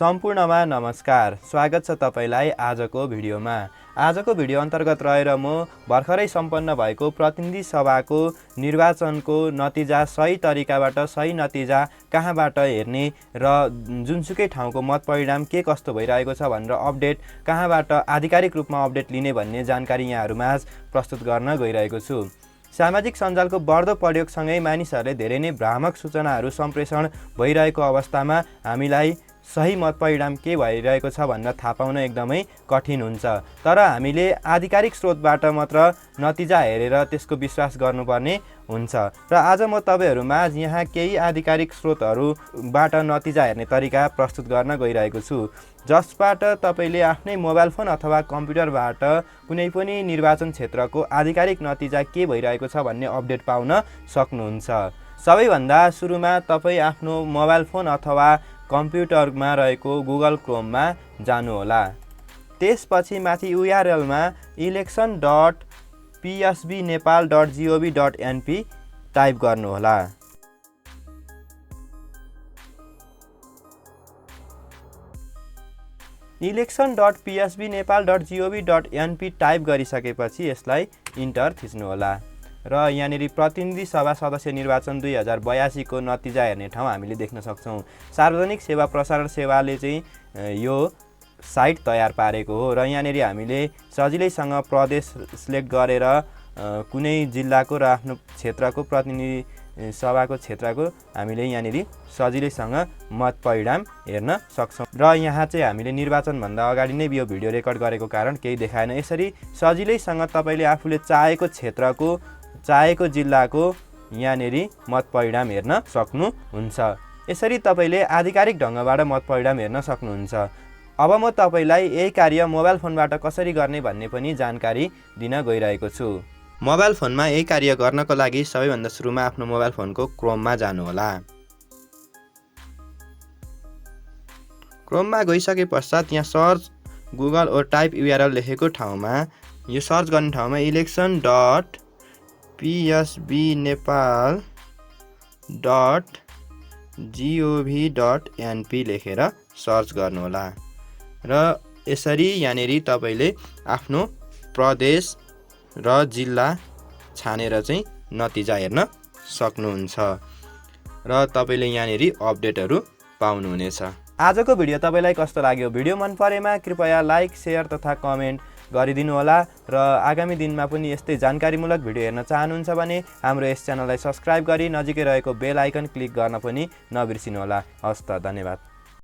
सम्पूर्णमा नमस्कार। स्वागत छ तपाईलाई आजको भिडियोमा। आजको भिडियो अन्तर्गत रहेर म भर्खरै सम्पन्न भएको प्रतिनिधि सभाको निर्वाचनको नतिजा सही तरिकाबाट सही नतिजा कहाँबाट हेर्ने र जुनसुकै ठाउँको मत परिणाम के कस्तो भइरहेको छ भनेर अपडेट कहाँबाट आधिकारिक रूपमा अपडेट लिने भन्ने जानकारी यहाँहरुमाझ प्रस्तुत गर्न गइरहेको छु। सामाजिक सञ्जालको बढ्दो प्रयोगसँगै मानिसहरूले धेरै नै भ्रामक सूचनाहरू सम्प्रेषण भइरहेको अवस्थामा हामीलाई सही मत परिणाम के भइरहेको छ भनेर थाहा पाउन एकदमै कठिन हुन्छ। तर हामीले आधिकारिक स्रोतबाट मात्र नतिजा हेरेर त्यसको विश्वास गर्नुपर्ने हुन्छ। र आज म तपाईहरुमा यहाँ केही आधिकारिक स्रोतहरुबाट नतिजा हेर्ने तरिका प्रस्तुत गर्न गइरहेको छु, जसबाट तपाईले आफ्नै मोबाइल फोन अथवा कम्प्युटरबाट कुनै पनि निर्वाचन क्षेत्रको आधिकारिक नतिजा के भइरहेको छ भन्ने अपडेट पाउन सक्नुहुन्छ। सबैभन्दा सुरुमा तपाई आफ्नो मोबाइल फोन अथवा कम्प्युटरमा रहेको गुगल क्रोममा जानुहोला। त्यसपछि माथि URL मा election.psbnepal.gov.np टाइप गर्नुहोला। election.psbnepal.gov.np टाइप गरिसकेपछि यसलाई इन्टर थिच्नुहोला र यहाँनेरि प्रतिनिधि सभा सदस्य निर्वाचन 2082 को नतिजा हेर्ने ठाउँ हामीले देख्न सक्छौं। सार्वजनिक सेवा प्रसारण सेवाले चाहिँ यो साइट तयार पारेको हो र यहाँनेरि हामीले सजिलैसँग प्रदेश सिलेक्ट गरेर कुनै जिल्लाको र आफ्नो क्षेत्रको प्रतिनिधि सभाको क्षेत्रको हामीले यहाँनेरि सजिलैसँग मत परिणाम हेर्न सक्छौं। र यहाँ चाहिँ हामीले निर्वाचन भन्दा अगाडि नै यो भिडियो रेकर्ड गरेको कारण केही देखाएन। यसरी सजिलैसँग तपाईले आफूले चाहेको क्षेत्रको चाहेको जिल्लाको यहाँनेरि मत परिणाम हेर्न सक्नुहुन्छ। यसरी तपाईले आधिकारिक ढंगबाट मत परिणाम हेर्न सक्नुहुन्छ। अब म तपाईलाई यही कार्य मोबाइल फोनबाट कसरी गर्ने भन्ने पनि जानकारी दिन गइरहेको छु। मोबाइल फोनमा यही कार्य गर्नको लागि सबैभन्दा सुरुमा आफ्नो मोबाइल फोनको क्रोममा जानुहोला। क्रोममा गइसके पश्चात यहाँ सर्च गुगल और टाइप URL लेखेको ठाउँमा यो सर्च गर्ने ठाउँमा election.psbnepal.gov.np लेखेर सर्च गर्नुहोला र यसरी यहाँनेरि तपाईले आफ्नो प्रदेश र जिल्ला छानेर चाहिँ नतिजा हेर्न सक्नुहुन्छ र तपाईले यहाँनेरि अपडेटहरु पाउनुहुनेछ। आजको भिडियो तपाईलाई कस्तो लाग्यो? भिडियो मन परेमा कृपया लाइक, शेयर तथा कमेन्ट गरिदिनु होला र आगामी दिनमा पनि यस्तै जानकारीमूलक भिडियो हेर्न चाहनुहुन्छ भने हाम्रो यस च्यानललाई सब्स्क्राइब गरी नजिकै रहेको बेल आइकन क्लिक गर्न पनि नबिर्सिनु होला। हस्त धन्यवाद।